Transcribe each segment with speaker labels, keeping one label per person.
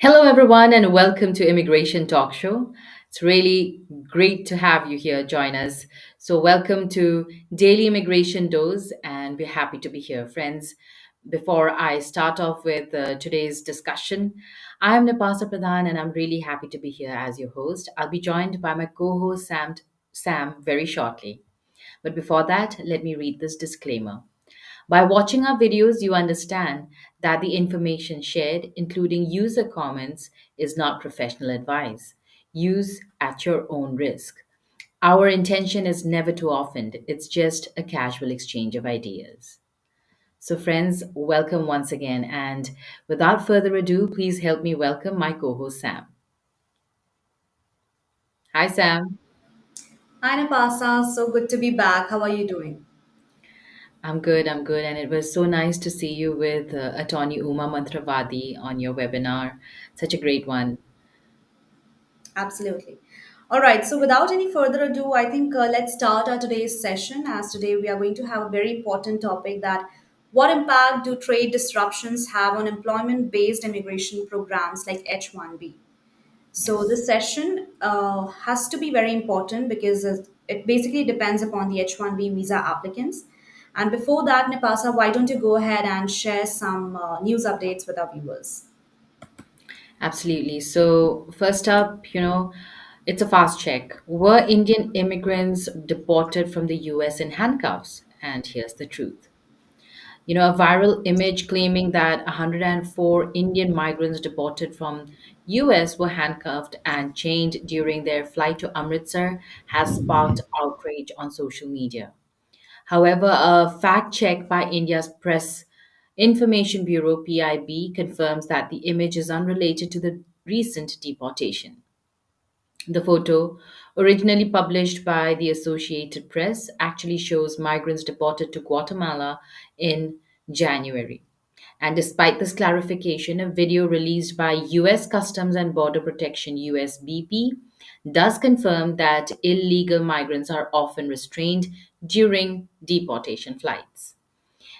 Speaker 1: Hello, everyone, and welcome to Immigration Talk Show. It's really great to have you here join us. So, welcome to Daily Immigration Dose, and we're happy to be here, friends. Before I start off with today's discussion, I'm Napasa Pradhan, and I'm really happy to be here as your host. I'll be joined by my co-host Sam very shortly. But before that, let me read this disclaimer. By watching our videos, you understand that the information shared, including user comments, is not professional advice. Use at your own risk. Our intention is never to offend, it's just a casual exchange of ideas. So, friends, welcome once again. And without further ado, please help me welcome my co host, Sam. Hi, Sam.
Speaker 2: Hi Napasa, so good to be back. How are you doing?
Speaker 1: I'm good. And it was so nice to see you with Attorney Uma Mantravadi on your webinar. Such a great one.
Speaker 2: Absolutely. All right, so without any further ado, I think let's start our today's session. As today we are going to have a very important topic that what impact do trade disruptions have on employment based immigration programs like H-1B? So
Speaker 1: Yes.
Speaker 2: this session has to be very important because it basically depends upon the H-1B visa applicants. And before that, Napasa, why don't you go ahead and share some news updates with our viewers?
Speaker 1: Absolutely. So, first up, it's a fast check. Were Indian immigrants deported from the US in handcuffs? And here's the truth. A viral image claiming that 104 Indian migrants deported from US were handcuffed and chained during their flight to Amritsar has sparked outrage on social media. However, a fact check by India's Press Information Bureau PIB confirms that the image is unrelated to the recent deportation. The photo, originally published by the Associated Press, actually shows migrants deported to Guatemala in January. And despite this clarification, a video released by US Customs and Border Protection USBP does confirm that illegal migrants are often restrained during deportation flights.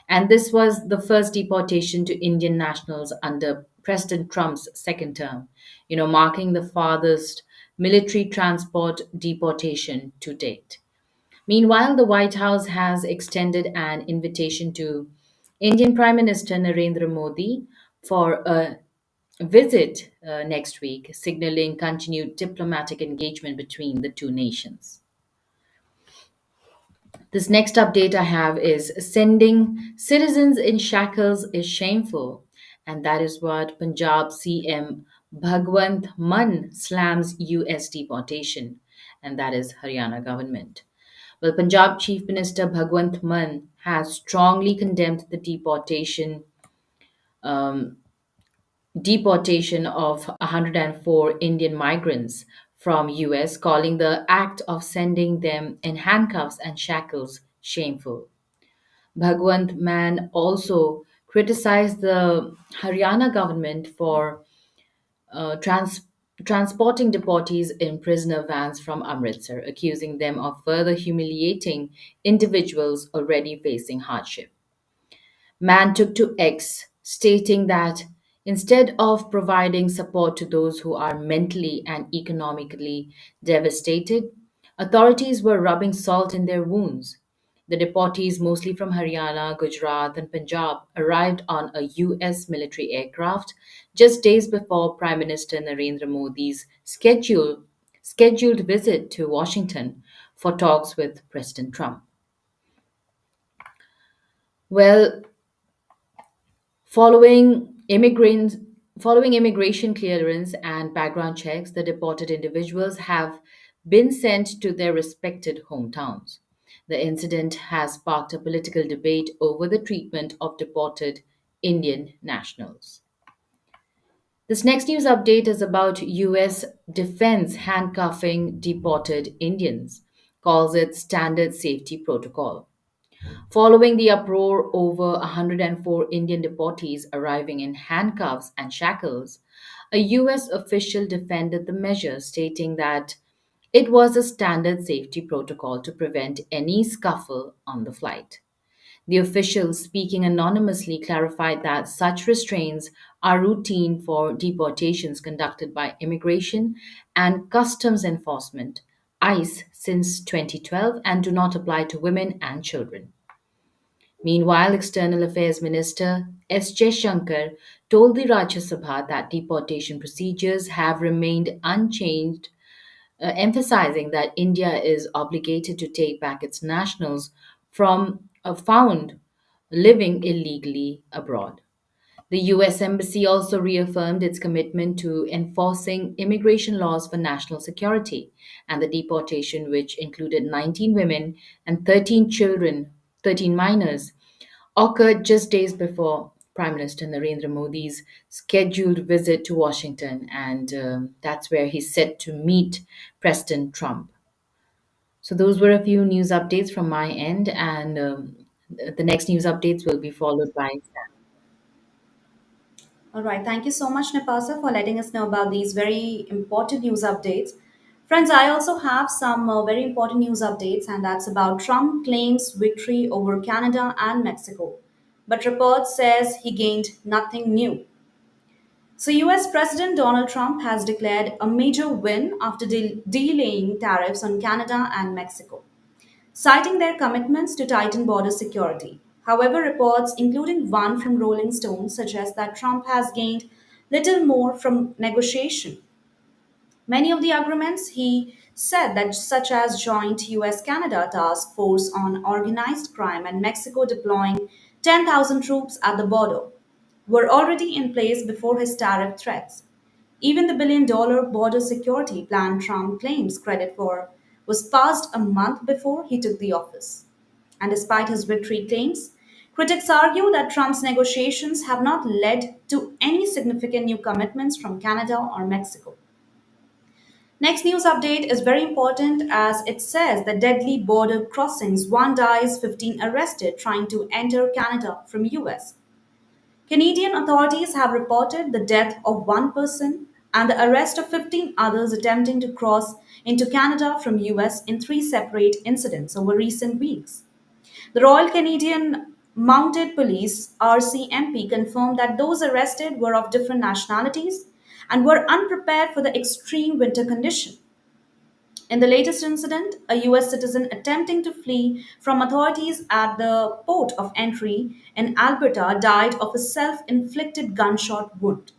Speaker 1: And this was the first deportation to Indian nationals under President Trump's second term, marking the farthest military transport deportation to date. Meanwhile, the White House has extended an invitation to Indian Prime Minister Narendra Modi for a visit next week, signaling continued diplomatic engagement between the two nations. This next update I have is sending citizens in shackles is shameful. And that is what Punjab CM Bhagwant Mann slams US deportation. And that is Haryana government. Well, Punjab Chief Minister Bhagwant Mann has strongly condemned the um, deportation of 104 Indian migrants from US, calling the act of sending them in handcuffs and shackles shameful. Bhagwant Mann also criticized the Haryana government for uh, trans- transporting deportees in prisoner vans from Amritsar, accusing them of further humiliating individuals already facing hardship. Mann took to X, stating that instead of providing support to those who are mentally and economically devastated, authorities were rubbing salt in their wounds. The deportees, mostly from Haryana, Gujarat, and Punjab, arrived on a US military aircraft just days before Prime Minister Narendra Modi's scheduled visit to Washington for talks with President Trump. Well, Following immigrants Following immigration clearance and background checks, the deported individuals have been sent to their respected hometowns. The incident has sparked a political debate over the treatment of deported Indian nationals. This next news update is about US defense handcuffing deported Indians, calls it standard safety protocol. Following the uproar over 104 Indian deportees arriving in handcuffs and shackles, a US official defended the measure, stating that it was a standard safety protocol to prevent any scuffle on the flight. The official, speaking anonymously, clarified that such restraints are routine for deportations conducted by Immigration and Customs Enforcement, ICE, since 2012 and do not apply to women and children. Meanwhile, External Affairs Minister S. Shankar told the Rajya Sabha that deportation procedures have remained unchanged, emphasizing that India is obligated to take back its nationals from found living illegally abroad. The US Embassy also reaffirmed its commitment to enforcing immigration laws for national security, and the deportation, which included 19 women and 13 children, 13 minors, occurred just days before Prime Minister Narendra Modi's scheduled visit to Washington, and that's where he's set to meet President Trump. So, those were a few news updates from my end, and the next news updates will be followed by.
Speaker 2: All right. Thank you so much, Nepasa, for letting us know about these very important news updates. Friends, I also have some very important news updates, and that's about Trump claims victory over Canada and Mexico. But report says he gained nothing new. So, US President Donald Trump has declared a major win after delaying tariffs on Canada and Mexico, citing their commitments to tighten border security. However, reports, including one from Rolling Stone, suggest that Trump has gained little more from negotiation. Many of the agreements he said that such as joint US-Canada task force on organized crime and Mexico deploying 10,000 troops at the border were already in place before his tariff threats. Even the billion-dollar border security plan Trump claims credit for was passed a month before he took the office. And despite his victory claims, critics argue that Trump's negotiations have not led to any significant new commitments from Canada or Mexico. Next news update is very important as it says that deadly border crossings, one dies, 15 arrested trying to enter Canada from US. Canadian authorities have reported the death of one person and the arrest of 15 others attempting to cross into Canada from US in three separate incidents over recent weeks. The Royal Canadian Mounted Police RCMP confirmed that those arrested were of different nationalities and were unprepared for the extreme winter condition. In the latest incident, a US citizen attempting to flee from authorities at the port of entry in Alberta died of a self inflicted gunshot wound.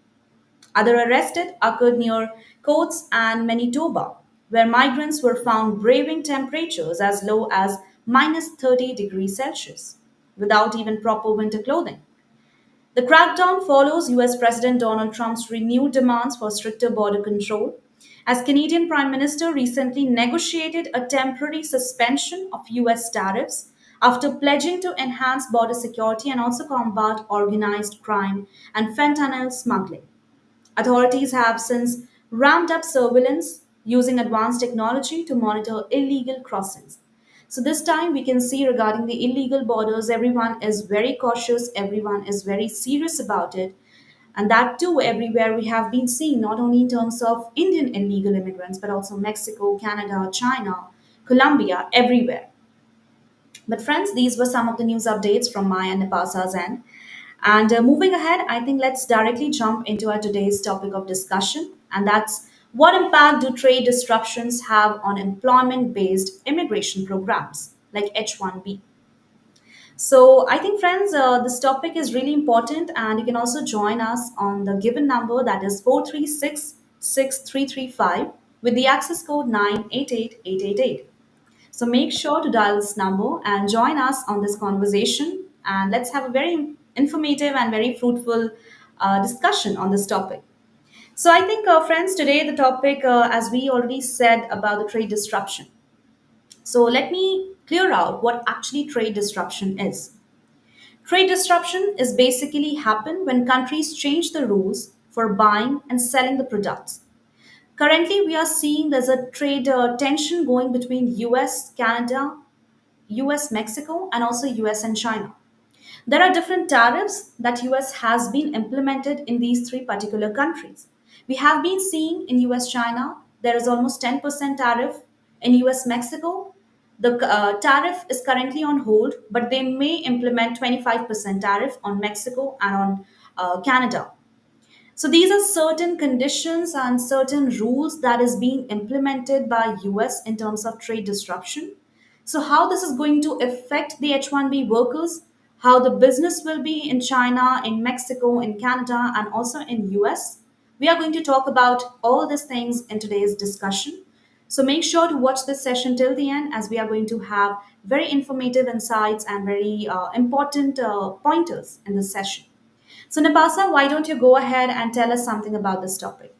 Speaker 2: Other arrested occurred near Coates and Manitoba, where migrants were found braving temperatures as low as minus 30 degrees Celsius without even proper winter clothing. The crackdown follows US President Donald Trump's renewed demands for stricter border control, as Canadian Prime Minister recently negotiated a temporary suspension of US tariffs after pledging to enhance border security and also combat organized crime and fentanyl smuggling. Authorities have since ramped up surveillance using advanced technology to monitor illegal crossings. So, this time we can see regarding the illegal borders, everyone is very cautious, everyone is very serious about it. And that too, everywhere we have been seeing, not only in terms of Indian illegal immigrants, but also Mexico, Canada, China, Colombia, everywhere. But friends, these were some of the news updates from my and Napasa's end. And moving ahead, I think let's directly jump into our today's topic of discussion, and that's what impact do trade disruptions have on employment-based immigration programs like H-1B? So I think, friends, this topic is really important, and you can also join us on the given number that is 4366335 with the access code 988888. So make sure to dial this number and join us on this conversation. And let's have a very informative and very fruitful discussion on this topic. So I think, friends, today the topic, as we already said, about the trade disruption. So let me clear out what actually trade disruption is. Trade disruption is basically happen when countries change the rules for buying and selling the products. Currently, we are seeing there's a trade tension going between US, Canada, US, Mexico, and also US and China. There are different tariffs that US has been implemented in these three particular countries. We have been seeing in US China there is almost 10% tariff. In US Mexico, the tariff is currently on hold, but they may implement 25% tariff on Mexico and on Canada. So these are certain conditions and certain rules that is being implemented by US in terms of trade disruption. So how this is going to affect the H-1B workers, how the business will be in China, in Mexico, in Canada, and also in US. We are going to talk about all these things in today's discussion. So make sure to watch this session till the end, as we are going to have very informative insights and very important pointers in this session. So, Nabasa, why don't you go ahead and tell us something about this topic?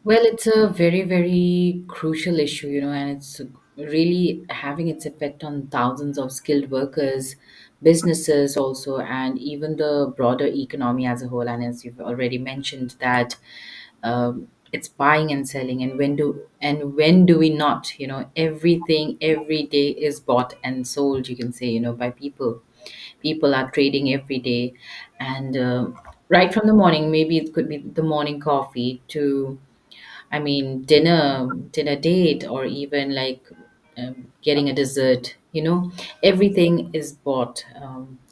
Speaker 1: Well, it's a very, very crucial issue, and it's really having its effect on thousands of skilled workers, businesses also, and even the broader economy as a whole. And as you've already mentioned, that it's buying and selling, and when do we not? Everything every day is bought and sold. You can say, by people. People are trading every day, and right from the morning, maybe it could be the morning coffee to dinner date, or even like getting a dessert. Everything is bought.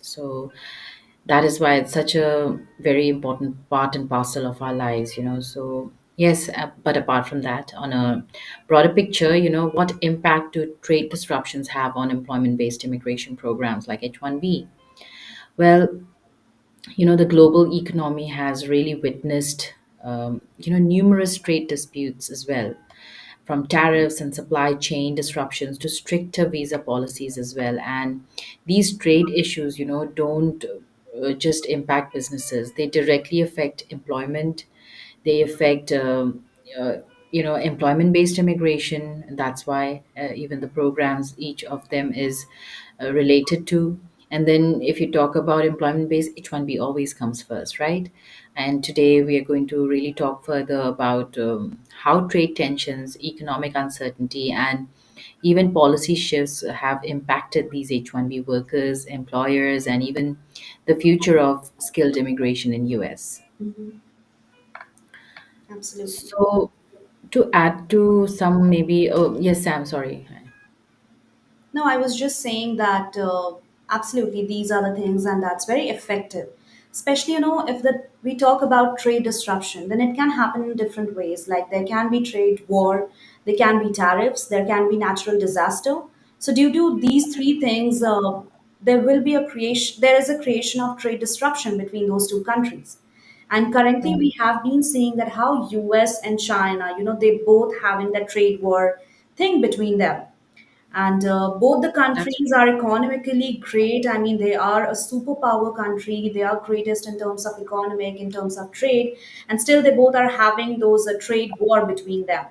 Speaker 1: So that is why it's such a very important part and parcel of our lives. So yes, but apart from that, on a broader picture, what impact do trade disruptions have on employment-based immigration programs like H-1B? Well, the global economy has really witnessed, numerous trade disputes as well, from tariffs and supply chain disruptions to stricter visa policies as well. And these trade issues, don't just impact businesses, they directly affect employment. They affect employment based immigration. And that's why even the programs, each of them is related to. And then if you talk about employment based, H-1B always comes first, right? And today we are going to really talk further about how trade tensions, economic uncertainty, and even policy shifts have impacted these H-1B workers, employers, and even the future of skilled immigration in US.
Speaker 2: Mhm. Absolutely.
Speaker 1: So, to add to some, maybe, oh, yes, Sam, sorry.
Speaker 2: No, I was just saying that absolutely these are the things, and that's very effective. Especially, if we talk about trade disruption, then it can happen in different ways. Like there can be trade war, there can be tariffs, there can be natural disaster. So due to these three things, there will be a creation. There is a creation of trade disruption between those two countries. And currently, we have been seeing that how US and China, they both having that trade war thing between them, and both the
Speaker 1: That's
Speaker 2: countries are economically great. I mean, they are a superpower country. They are greatest in terms of economic, in terms of trade, and still they both are having those trade war between them.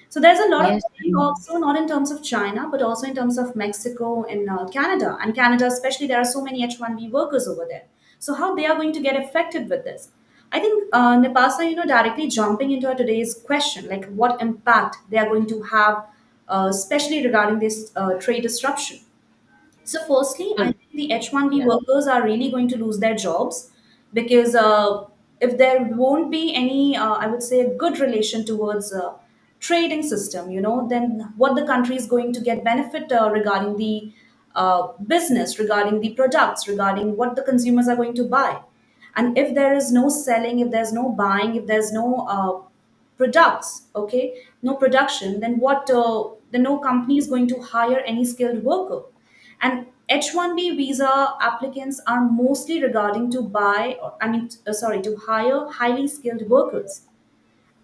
Speaker 2: So there's a lot of
Speaker 1: yes,
Speaker 2: worry also, not in terms of China, but also in terms of Mexico and Canada. And Canada, especially, there are so many H-1B workers over there. So how they are going to get affected with this? I think Nipasa, directly jumping into our today's question, like what impact they are going to have, especially regarding this trade disruption. So, firstly, I
Speaker 1: well,
Speaker 2: think the H-1B
Speaker 1: yeah.
Speaker 2: workers are really going to lose their jobs because if there won't be any, I would say, a good relation towards trading system, then what the country is going to get benefit regarding the business, regarding the products, regarding what the consumers are going to buy. And if there is no selling, if there's no buying, if there's no products, okay, no production, then then no company is going to hire any skilled worker. And H-1B visa applicants are mostly regarding to to hire highly skilled workers.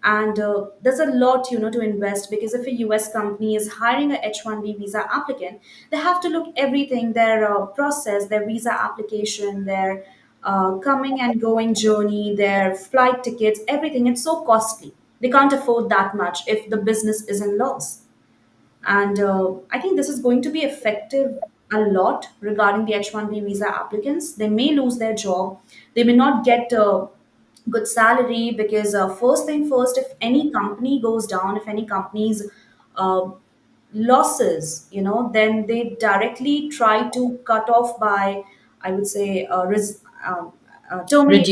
Speaker 2: And there's a lot, to invest, because if a US company is hiring a H-1B visa applicant, they have to look everything, their process, their visa application, their coming and going journey, their flight tickets, everything. It's so costly. They can't afford that much if the business is in loss. And I think this is going to be effective a lot regarding the H-1B visa applicants. They may lose their job. They may not get good salary because first thing first, if any company goes down, if any company's uh, losses, then they directly try to cut off by, I would say, terminate,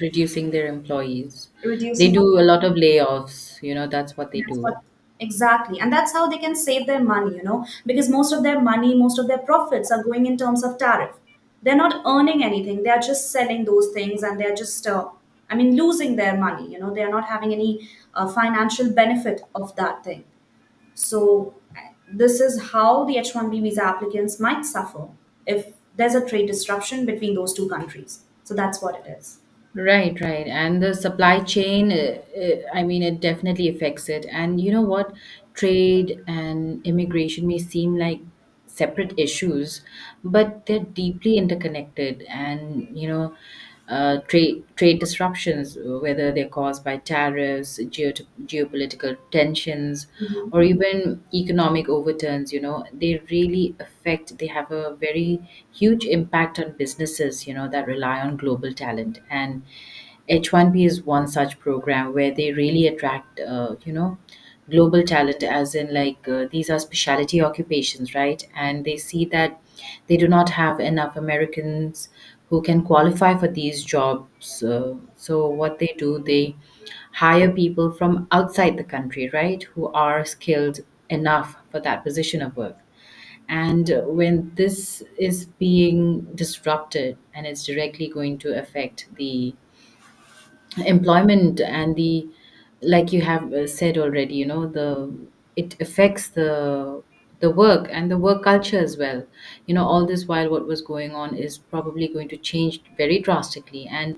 Speaker 1: Reducing their employees. They
Speaker 2: reducing.
Speaker 1: do a lot of layoffs, that's what they
Speaker 2: That's
Speaker 1: do.
Speaker 2: what exactly, and that's how they can save their money. Because most of their money, most of their profits are going in terms of tariff. They're not earning anything. They are just selling those things, and they're just I mean, losing their money. They are not having any financial benefit of that thing. So this is how the H-1B visa applicants might suffer if there's a trade disruption between those two countries. So that's what it is.
Speaker 1: Right, right. And the supply chain, I mean, it definitely affects it. And you know what? Trade and immigration may seem like separate issues, but they're deeply interconnected. And, trade disruptions, whether they're caused by tariffs, geopolitical tensions, or even economic overturns, they really affect, they have a very huge impact on businesses, that rely on global talent. And H-1B is one such program where they really attract, global talent, as in like these are specialty occupations, right? And they see that they do not have enough Americans who can qualify for these jobs. So what they do, they hire people from outside the country, right, who are skilled enough for that position of work. And when this is being disrupted and it's directly going to affect the employment and the, like you have said already, it affects the work and the work culture as well. All this while what was going on is probably going to change very drastically. And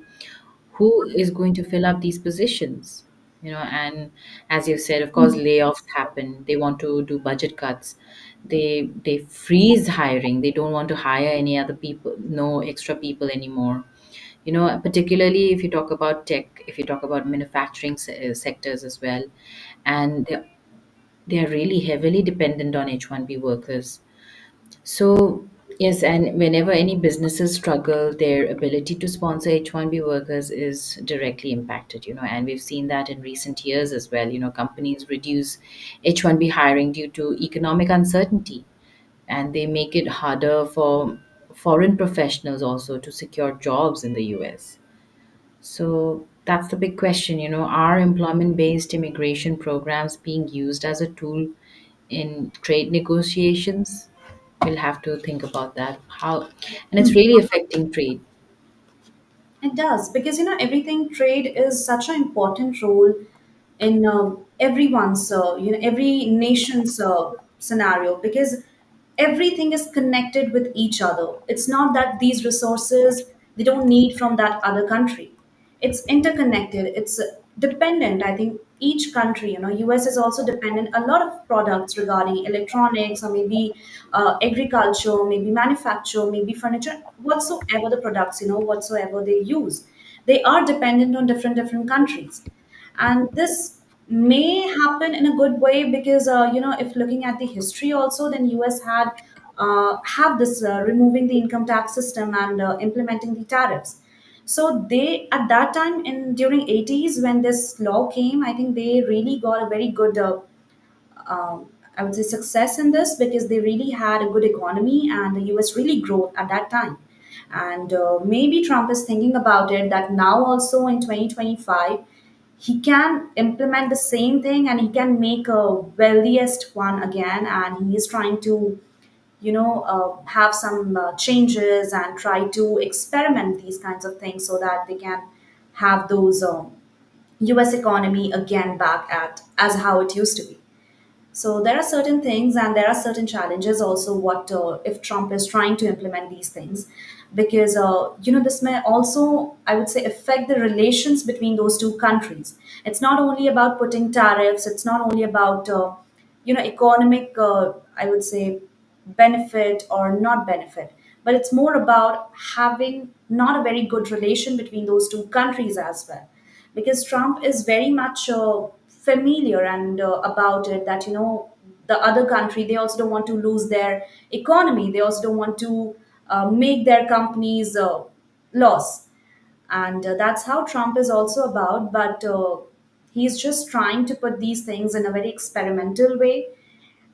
Speaker 1: who is going to fill up these positions? And as you said, of course, layoffs happen. They want to do budget cuts. They freeze hiring. They don't want to hire any other people, no extra people anymore. Particularly if you talk about tech, if you talk about manufacturing sectors as well. And they are really heavily dependent on H-1B workers. So, yes, and whenever any businesses struggle, their ability to sponsor H-1B workers is directly impacted, and we've seen that in recent years as well. Companies reduce H-1B hiring due to economic uncertainty, and they make it harder for foreign professionals also to secure jobs in the US. So that's the big question, are employment based immigration programs being used as a tool in trade negotiations? We'll have to think about that. How, and it's really affecting trade.
Speaker 2: It does because everything trade is such an important role in everyone's every nation's scenario because everything is connected with each other. It's not that these resources they don't need from that other country. It's interconnected. It's dependent. I think each country, US is also dependent a lot of products regarding electronics or maybe agriculture, maybe manufacture, maybe furniture, whatsoever the products, whatsoever they use, they are dependent on different countries. And this may happen in a good way because if looking at the history also, then US had have this removing the income tax system and implementing the tariffs. So they at that time in during 80s when this law came, I think they really got a very good I would say success in this because they really had a good economy and the US really grew at that time. And maybe Trump is thinking about it that now also in 2025 he can implement the same thing and he can make a wealthiest one again, and he is trying to have some changes and try to experiment these kinds of things so that they can have those US economy again back at as how it used to be. So there are certain things and there are certain challenges also what if Trump is trying to implement these things because this may also I would say affect the relations between those two countries. It's not only about putting tariffs, it's not only about economic I would say benefit or not benefit, but it's more about having not a very good relation between those two countries as well, because Trump is very much familiar and about it that the other country they also don't want to lose their economy, they also don't want to make their companies loss, and that's how Trump is also about. But he's just trying to put these things in a very experimental way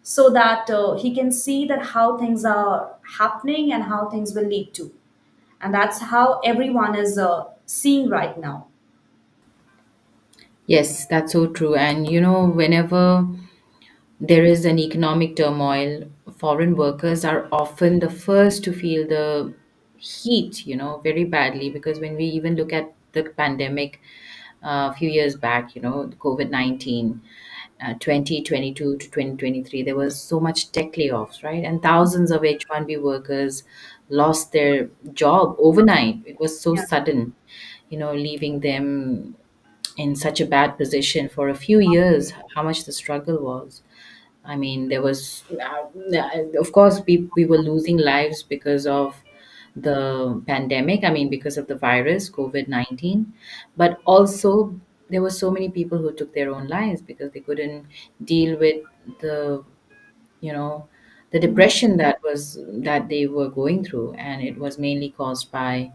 Speaker 2: so that he can see that how things are happening and how things will lead to, and that's how everyone is seeing right now.
Speaker 1: Yes, that's so true. And whenever there is an economic turmoil, foreign workers are often the first to feel the heat, very badly. Because when we even look at the pandemic a few years back, the COVID-19, 2022 to 2023, there was so much tech layoffs, right? And thousands of H-1B workers lost their job overnight. It was so
Speaker 2: Yeah.
Speaker 1: sudden, leaving them in such a bad position for a few years, how much the struggle was. I mean, there was, of course, we were losing lives because of the pandemic. I mean, because of the virus, COVID-19, but also there were so many people who took their own lives because they couldn't deal with the, you know, the depression that they were going through, and it was mainly caused by,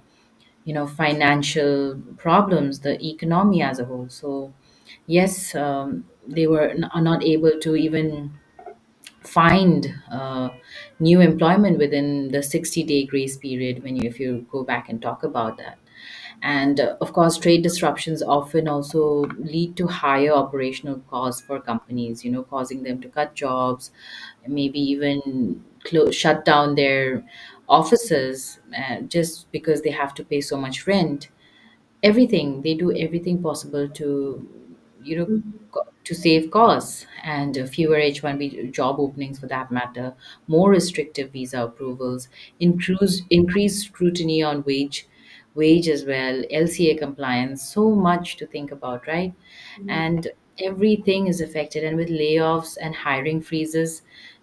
Speaker 1: financial problems, the economy as a whole. So, yes, they are not able to even find new employment within the 60-day grace period when if you go back and talk about that. And of course, trade disruptions often also lead to higher operational costs for companies, causing them to cut jobs, maybe even shut down their offices, just because they have to pay so much rent. Everything, they do everything possible to, to save costs, and fewer H-1B job openings for that matter, more restrictive visa approvals, increased scrutiny on wage as well, LCA compliance, so much to think about, right? And everything is affected, and with layoffs and hiring freezes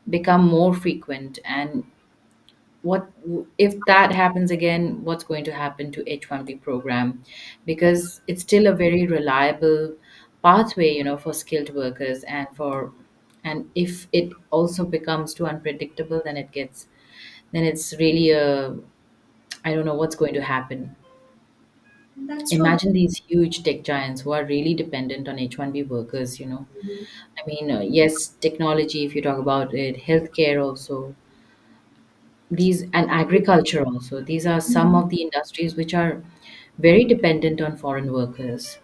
Speaker 1: become more frequent. And what if that happens again, what's going to happen to H-1B program? Because it's still a very reliable pathway, for skilled workers, and if it also becomes too unpredictable, then it's really a, I don't know what's going to happen.
Speaker 2: That's true.
Speaker 1: Imagine these huge tech giants who are really dependent on H-1B workers, I mean, yes, technology, if you talk about it, healthcare also, these, and agriculture also, these are some of the industries which are very dependent on foreign workers.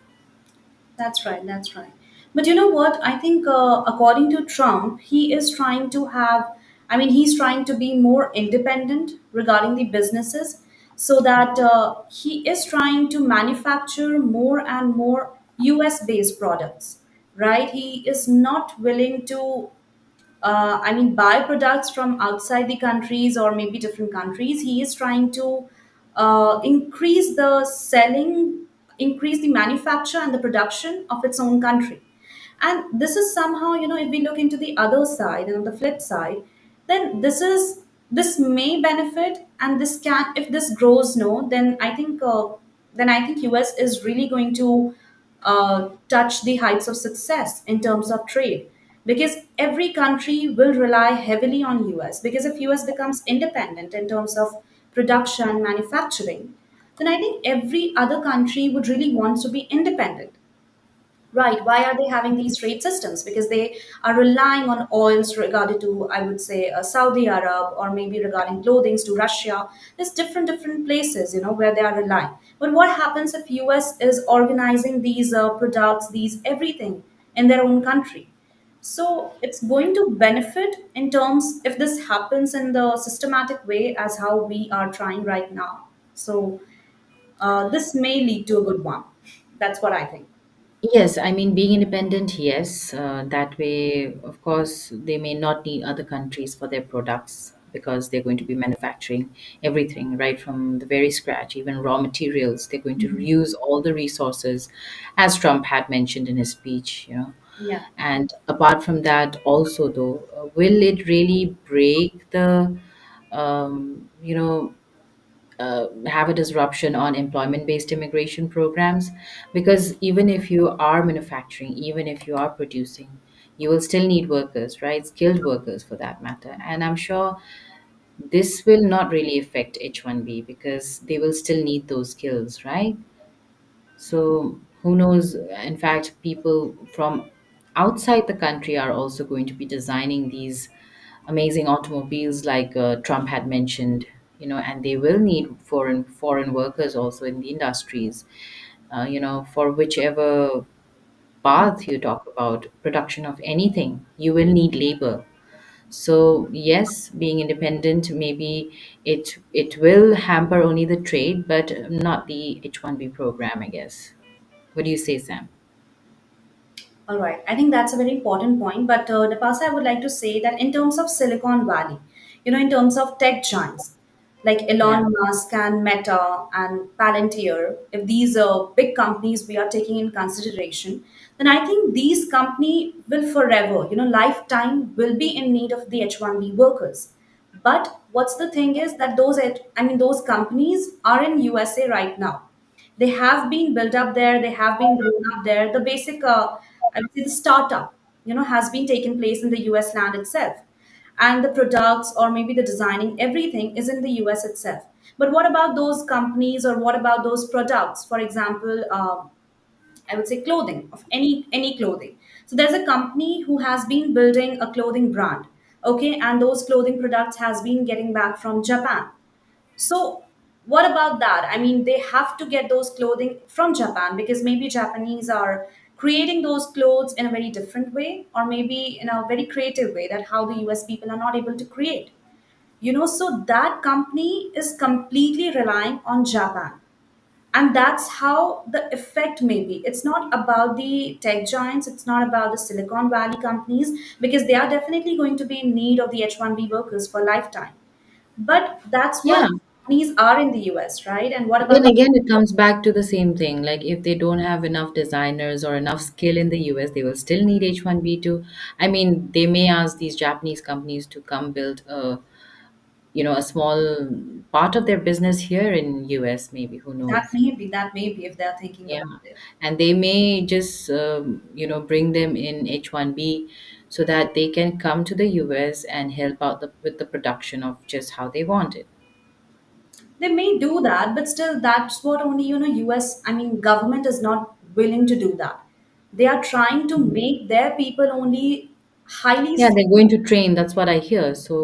Speaker 2: That's right. That's right. But you know what? I think, according to Trump, he is trying to have, I mean, he's trying to be more independent regarding the businesses so that he is trying to manufacture more and more US based products, right? He is not willing to I mean, buy products from outside the countries or maybe different countries. He is trying to increase the selling, increase the manufacture and the production of its own country. And this is somehow, if we look into the other side and on the flip side, then this may benefit, and this can, if this grows, no, then I think US is really going to touch the heights of success in terms of trade, because every country will rely heavily on US, because if US becomes independent in terms of production manufacturing, then I think every other country would really want to be independent. Right. Why are they having these trade systems? Because they are relying on oils regarding to, I would say, Saudi Arab, or maybe regarding clothings to Russia. There's different places, where they are relying. But what happens if US is organizing these products, these everything in their own country? So it's going to benefit in terms if this happens in the systematic way as how we are trying right now. So this may lead to a good one. That's what I think.
Speaker 1: Yes, I mean, being independent, yes. That way, of course, they may not need other countries for their products because they're going to be manufacturing everything right from the very scratch, even raw materials. They're going to reuse all the resources, as Trump had mentioned in his speech,
Speaker 2: Yeah.
Speaker 1: And apart from that, also, though, will it really break the, you know, have a disruption on employment based immigration programs? Because even if you are manufacturing, even if you are producing, you will still need workers, right? Skilled workers for that matter. And I'm sure this will not really affect H-1B because they will still need those skills, right? So who knows? In fact, people from outside the country are also going to be designing these amazing automobiles, like Trump had mentioned, and they will need foreign workers also in the industries, for whichever path you talk about production of anything, you will need labor. So yes, being independent, maybe it will hamper only the trade, but not the H-1B program, I guess. What do you say, Sam?
Speaker 2: All right, I think that's a very important point. But Napasa, I would like to say that in terms of Silicon Valley, in terms of tech giants like
Speaker 1: Yeah.
Speaker 2: Elon Musk and Meta and Palantir, if these are big companies we are taking in consideration, then I think these company will forever, lifetime will be in need of the H-1B workers. But what's the thing is that those companies are in USA right now. They have been built up there, they have been grown up there. The basic, I would say, the startup, has been taken place in the US land itself. And the products or maybe the designing, everything is in the US itself. But what about those companies or what about those products? For example, I would say clothing, of any clothing. So there's a company who has been building a clothing brand, okay, and those clothing products has been getting back from Japan. So, what about that? I mean, they have to get those clothing from Japan because maybe Japanese are creating those clothes in a very different way or maybe in a very creative way that how the US people are not able to create. So that company is completely relying on Japan. And that's how the effect may be. It's not about the tech giants, it's not about the Silicon Valley companies because they are definitely going to be in need of the H-1B workers for lifetime. But that's what
Speaker 1: Yeah.
Speaker 2: companies are in the US, right? And what about
Speaker 1: Then
Speaker 2: the
Speaker 1: again, it comes back to the same thing. Like if they don't have enough designers or enough skill in the US, they will still need H-1B to. I mean, they may ask these Japanese companies to come build a small part of their business here in US, maybe, who knows?
Speaker 2: that may be if they're thinking
Speaker 1: Yeah.
Speaker 2: about it.
Speaker 1: And they may just, bring them in H-1B so that they can come to the US and help out with the production of just how they want it.
Speaker 2: They may do that, but still that's what only US, I mean government is not willing to do that. They are trying to make their people only highly
Speaker 1: Yeah,
Speaker 2: skilled.
Speaker 1: they're going to train. That's what I hear. So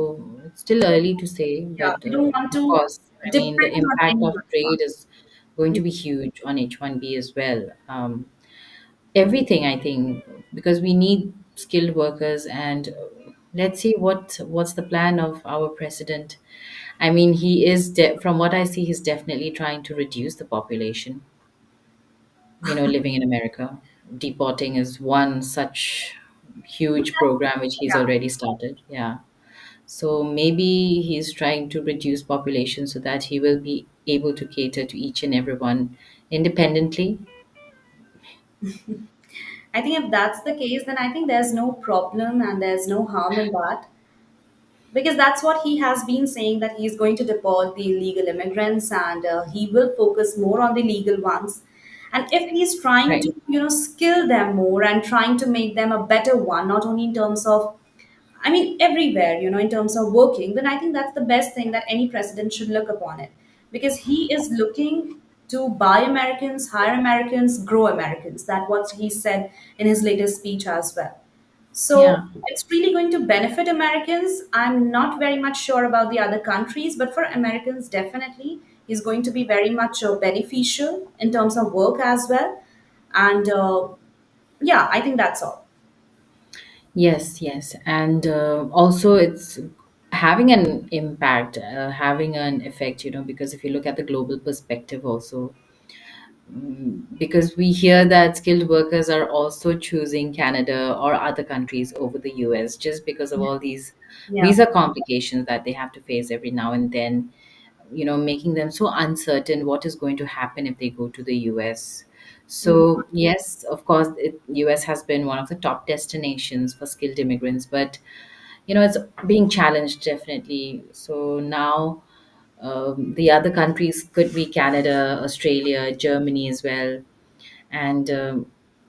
Speaker 1: it's still early to say,
Speaker 2: Yeah,
Speaker 1: but
Speaker 2: they don't want
Speaker 1: of
Speaker 2: to
Speaker 1: course, I mean, the
Speaker 2: depend on
Speaker 1: impact of
Speaker 2: anyone.
Speaker 1: trade is going to be huge on H-1B as well. Everything, I think, because we need skilled workers, and let's see what's the plan of our president. I mean, from what I see, he's definitely trying to reduce the population, living in America. Deporting is one such huge program which he's
Speaker 2: Yeah.
Speaker 1: already started. Yeah. So maybe he's trying to reduce population so that he will be able to cater to each and everyone independently.
Speaker 2: I think if that's the case, then I think there's no problem and there's no harm in that. Because that's what he has been saying that he's going to deport the illegal immigrants and he will focus more on the legal ones. And if he's trying
Speaker 1: Right.
Speaker 2: to skill them more and trying to make them a better one, not only in terms of, I mean, everywhere, in terms of working, then I think that's the best thing that any president should look upon it. Because he is looking to buy Americans, hire Americans, grow Americans. That's what he said in his latest speech as well. So
Speaker 1: Yeah.
Speaker 2: it's really going to benefit Americans. I'm not very much sure about the other countries, but for Americans, definitely, is going to be very much beneficial in terms of work as well. And yeah, I think that's all.
Speaker 1: Yes, yes. And also it's having an impact, having an effect, because if you look at the global perspective also, because we hear that skilled workers are also choosing Canada or other countries over the US just because of all these
Speaker 2: Yeah.
Speaker 1: visa complications that they have to face every now and then, making them so uncertain what is going to happen if they go to the US.
Speaker 2: Mhm.
Speaker 1: So, yes, of course, US has been one of the top destinations for skilled immigrants, but it's being challenged definitely. So now the other countries could be Canada, Australia, Germany as well. And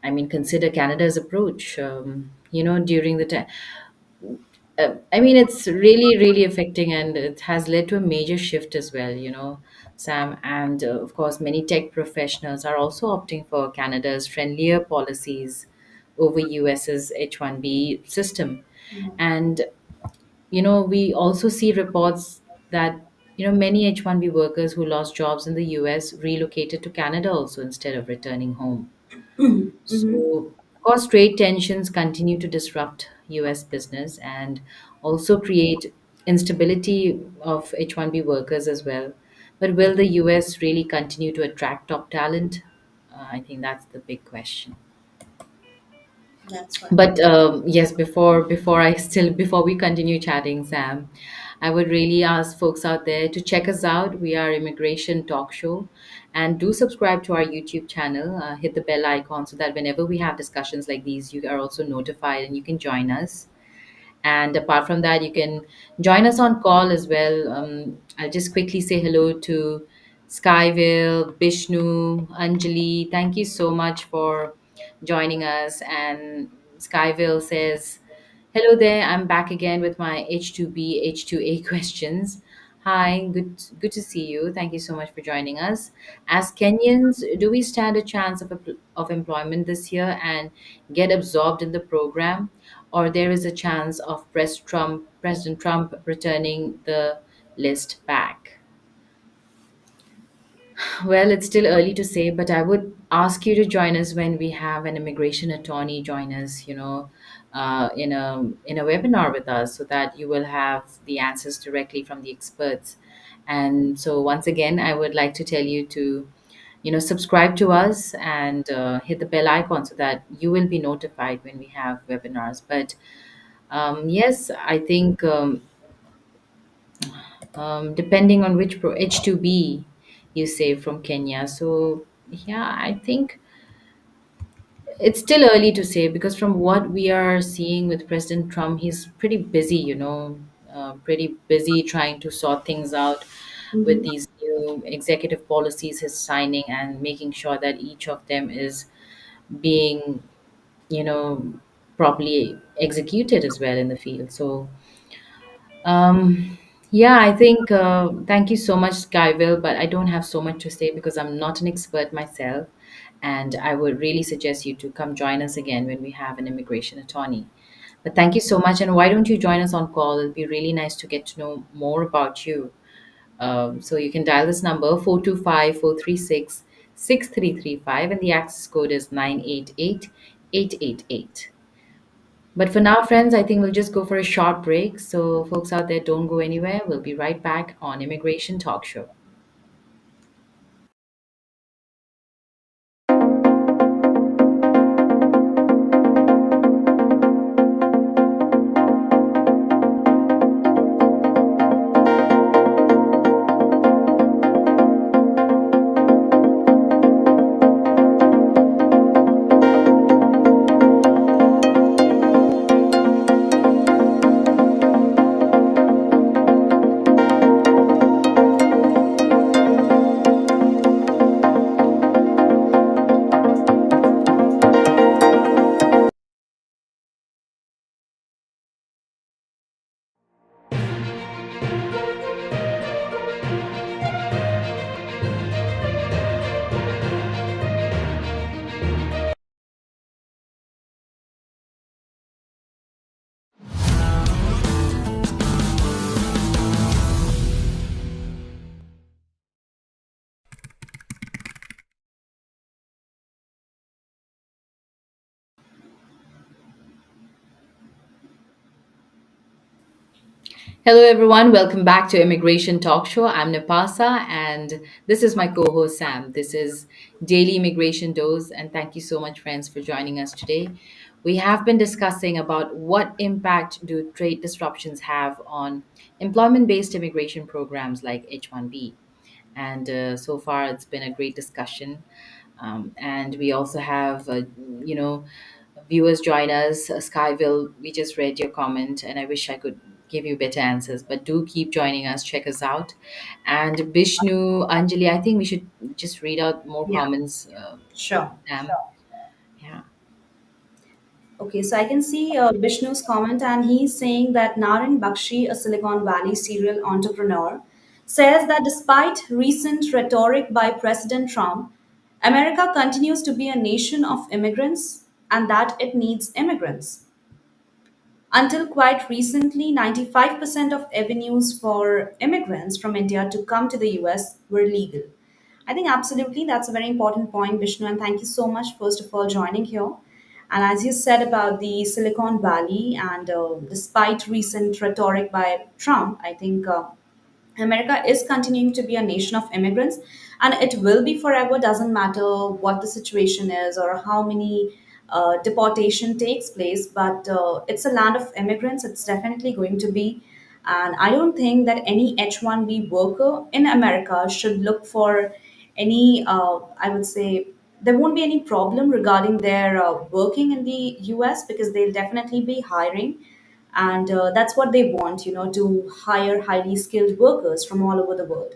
Speaker 1: I mean, consider Canada's approach, during the time. I mean, it's really, really affecting, and it has led to a major shift as well, Sam. And of course, many tech professionals are also opting for Canada's friendlier policies over US's H-1B system. And we also see reports that many H-1B workers who lost jobs in the US relocated to Canada also instead of returning home.
Speaker 2: Mhm.
Speaker 1: So, of course, trade tensions continue to disrupt US business and also create instability of H-1B workers as well. But will the US really continue to attract top talent? I think that's the big question.
Speaker 2: That's right.
Speaker 1: But yes, before I still before we continue chatting, Sam, I would really ask folks out there to check us out. We are Immigration Talk Show, and do subscribe to our YouTube channel. Hit the bell icon so that whenever we have discussions like these, you are also notified and you can join us. And apart from that, you can join us on call as well. I'll just quickly say hello to Skyville, Bishnu, Anjali. Thank you so much for joining us. And Skyville says, hello there, I'm back again with my H2B, H2A questions. Hi, good to see you. Thank you so much for joining us. As Kenyans, do we stand a chance of employment this year and get absorbed in the program? Or there is a chance of President Trump returning the list back? Well, it's still early to say, but I would ask you to join us when we have an immigration attorney join us, in a webinar with us, so that you will have the answers directly from the experts. And so, once again, I would like to tell you to, subscribe to us and hit the bell icon so that you will be notified when we have webinars. But yes, I think depending on which H2B you say from Kenya. So, yeah, I think it's still early to say because from what we are seeing with President Trump, he's pretty busy, pretty busy trying to sort things out with
Speaker 2: Mhm.
Speaker 1: these new executive policies he's signing and making sure that each of them is being, you know, properly executed as well in the field. So, yeah, I think thank you so much, Skyville, but I don't have so much to say because I'm not an expert myself. And I would really suggest you to come join us again when we have an immigration attorney. But thank you so much. And why don't you join us on call? It'll be really nice to get to know more about you. So you can dial this number 425-436-6335, and the access code is 988-888. But for now, friends, I think we'll just go for a short break. So, folks out there, don't go anywhere. We'll be right back on Immigration Talk Show. Hello, everyone. Welcome back to Immigration Talk Show. I'm Napasa, and this is my co host, Sam. This is Daily Immigration Dose, and thank you so much, friends, for joining us today. We have been discussing about what impact do trade disruptions have on employment based immigration programs like H-1B. And so far, it's been a great discussion. And we also have, you know, viewers join us. Skyville, we just read your comment, and I wish I could give you better answers, but do keep joining us. Check us out. And Vishnu, Anjali, I think we should just read out more
Speaker 2: Yeah,
Speaker 1: comments.
Speaker 2: sure.
Speaker 1: Sam, yeah.
Speaker 2: Okay, so I can see Vishnu's comment, and he's saying that Naren Bakshi, a Silicon Valley serial entrepreneur, says that despite recent rhetoric by President Trump, America continues to be a nation of immigrants and that it needs immigrants. Until quite recently, 95% of avenues for immigrants from India to come to the US were legal. I think absolutely that's a very important point, Vishnu, and thank you so much, first of all, joining here. And as you said about the Silicon Valley, and despite recent rhetoric by Trump, I think America is continuing to be a nation of immigrants, and it will be forever. Doesn't matter what the situation is or how many deportation takes place, but it's a land of immigrants. It's definitely going to be, and I don't think that any H-1B worker in America should look for any. I would say there won't be any problem regarding their working in the US because they'll definitely be hiring, and that's what they want, to hire highly skilled workers from all over the world,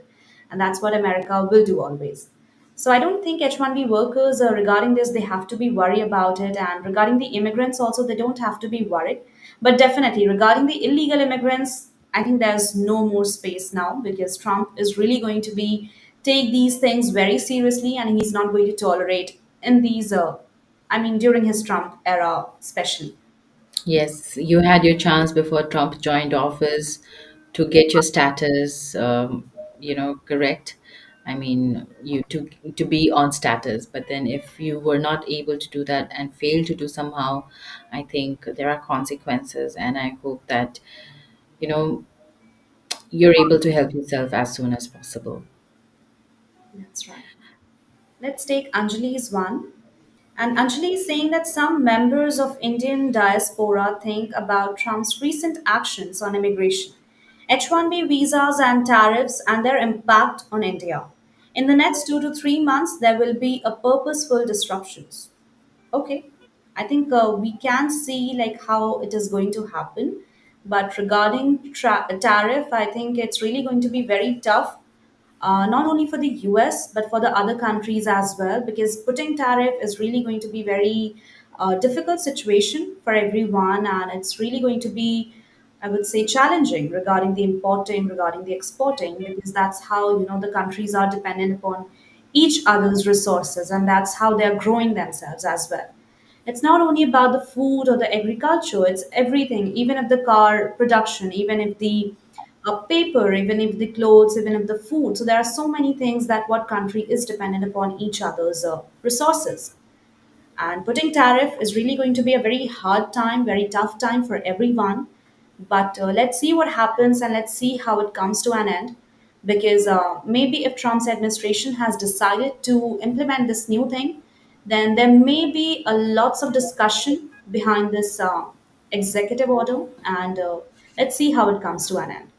Speaker 2: and that's what America will do always. So I don't think H-1B workers, regarding this, they have to be worried about it, and regarding the immigrants also, they don't have to be worried. But definitely regarding the illegal immigrants, I think there's no more space now because Trump is really going to be take these things very seriously, and he's not going to tolerate in these during his Trump era especially.
Speaker 1: Yes, you had your chance before Trump joined office to get your status, correct. I mean, you to be on status, but then if you were not able to do that and failed to do somehow, I think there are consequences, and I hope that you know you're able to help yourself as soon as possible.
Speaker 2: That's right. Let's take Anjali's one. And Anjali is saying that some members of Indian diaspora think about Trump's recent actions on immigration, H-1B visas and tariffs and their impact on India. In the next 2 to 3 months, there will be a purposeful disruptions. Okay, I think we can see like how it is going to happen, but regarding tariff, I think it's really going to be very tough, not only for the US but for the other countries as well, because putting tariff is really going to be very difficult situation for everyone, and it's really going to be, I would say, challenging regarding the importing, regarding the exporting, because that's how the countries are dependent upon each other's resources, and that's how they're growing themselves as well. It's not only about the food or the agriculture, it's everything, even if the car production, even if the paper, even if the clothes, even if the food. So there are so many things that what country is dependent upon each other's resources. And putting tariff is really going to be a very hard time, very tough time for everyone. But let's see what happens and let's see how it comes to an end. Because maybe if Trump's administration has decided to implement this new thing, then there may be a lots of discussion behind this executive order, and let's see how it comes to an end.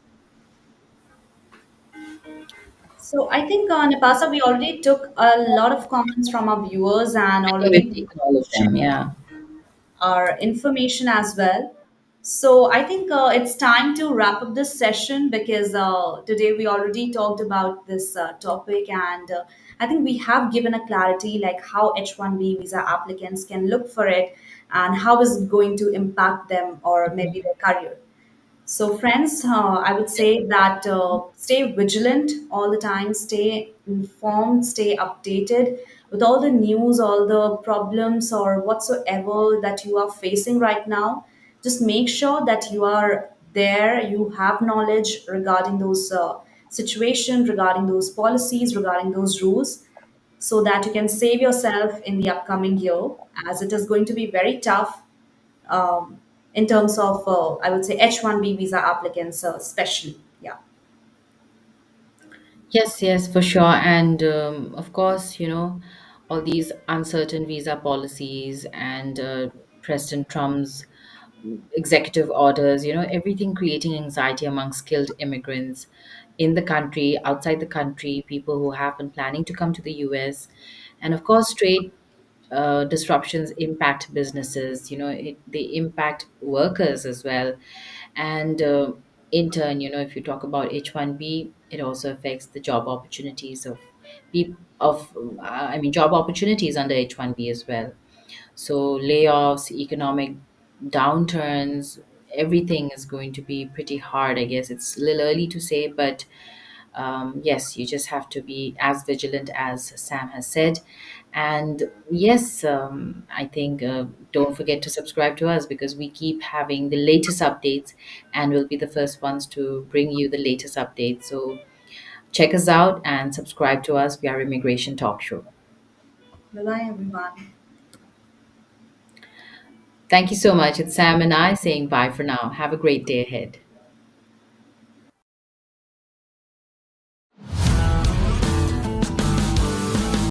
Speaker 2: So I think, Napasa, we already took a lot of comments from our viewers and
Speaker 1: I think we've
Speaker 2: already
Speaker 1: taken all of them. Yeah.
Speaker 2: our information as well. So I think it's time to wrap up this session because today we already talked about this topic, and I think we have given a clarity like how H-1B visa applicants can look for it and how is it going to impact them or maybe their career. So, friends, I would say that stay vigilant all the time, stay informed, stay updated with all the news, all the problems, or whatsoever that you are facing right now. Just make sure that you are there, you have knowledge regarding those situations, regarding those policies, regarding those rules, so that you can save yourself in the upcoming year, as it is going to be very tough in terms of, I would say, H-1B visa applicants, especially. Yeah,
Speaker 1: Yes, yes, for sure. And of course, all these uncertain visa policies and President Trump's executive orders, everything creating anxiety among skilled immigrants in the country, outside the country, people who have been planning to come to the US. And of course, trade disruptions impact businesses, they impact workers as well. And in turn, if you talk about H-1B, it also affects the job opportunities of people job opportunities under H-1B as well. So layoffs, economic downturns, everything is going to be pretty hard. I guess it's a little early to say, but yes, you just have to be as vigilant as Sam has said. And yes, I think don't forget to subscribe to us because we keep having the latest updates and we'll be the first ones to bring you the latest updates. So check us out and subscribe to us. We are Immigration Talk Show.
Speaker 2: bye bye, everyone.
Speaker 1: Thank you so much. It's Sam and I saying bye for now. Have a great day ahead.